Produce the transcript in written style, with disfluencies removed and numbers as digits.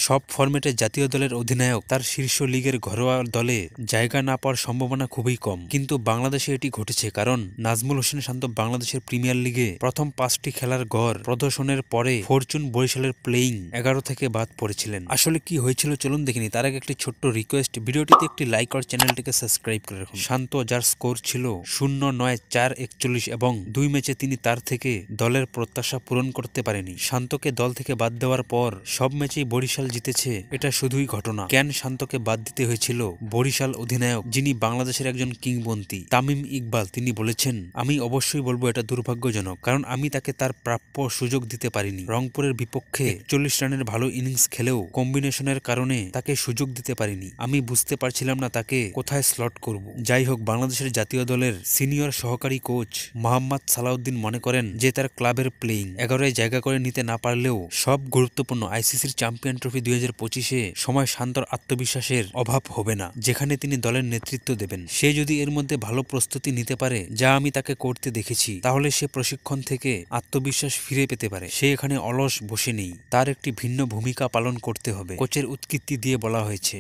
সব ফরম্যাটে জাতীয় দলের অধিনায়ক তার শীর্ষ লিগের ঘরোয়া দলে জায়গা না পাওয়ার সম্ভাবনা খুবই কম, কিন্তু বাংলাদেশে এটি ঘটেছে কারণ নাজমুল হোসেন শান্ত বাংলাদেশের প্রিমিয়ার লিগে প্রথম 5টি খেলার গড় প্রদর্শনের পরে ফরচুন বরিশালের প্লেইং 11 থেকে বাদ পড়েছিলেন। আসলে কি হয়েছিল চলুন দেখিনি। তার আগে একটি ছোট্ট রিকোয়েস্ট, ভিডিওটিতে একটি লাইক আর চ্যানেলটিকে সাবস্ক্রাইব করে রাখুন। শান্ত, যার স্কোর ছিল 0-9-4-41 এবং 2 ম্যাচে তিনি তার থেকে দলের প্রত্যাশা পূরণ করতে পারেনি। শান্তকে দল থেকে বাদ দেওয়ার পর সব ম্যাচেই বরিশাল জিতেছে, এটা শুধুই ঘটনা। কেন শান্তকে বাদ দিতে হয়েছিল? বরিশাল অধিনায়ক, যিনি বাংলাদেশের একজন কিংবদন্তি, তামিম ইকবাল, তিনি বলেছেন, আমি অবশ্যই বলবো এটা দুর্ভাগ্যজনক, কারণ আমি তাকে তার প্রাপ্য সুযোগ দিতে পারিনি। রংপুরের বিপক্ষে 41 রানের ভালো ইনিংস খেলেও কম্বিনেশনের কারণে তাকে সুযোগ দিতে পারিনি। আমি বুঝতে পারছিলাম না তাকে কোথায় স্লট করব। যাই হোক, বাংলাদেশের জাতীয় দলের সিনিয়র সহকারী কোচ মোহাম্মদ সালাউদ্দিন মনে করেন যে তার ক্লাবের প্লেইং 11-এ জায়গা করে নিতে না পারলেও সব গুরুত্বপূর্ণ আইসিসির চ্যাম্পিয়ন ট্রফি 2025-এ সময় শান্তর আত্মবিশ্বাসের অভাব হবে না, যেখানে তিনি দলের নেতৃত্ব দেবেন। সে যদি এর মধ্যে ভালো প্রস্তুতি নিতে পারে, যা আমি তাকে করতে দেখেছি, তাহলে সে প্রশিক্ষণ থেকে আত্মবিশ্বাস ফিরে পেতে পারে। সে এখানে অলস বসে নেই, তার একটি ভিন্ন ভূমিকা পালন করতে হবে, কোচের উৎকৃতি দিয়ে বলা হয়েছে।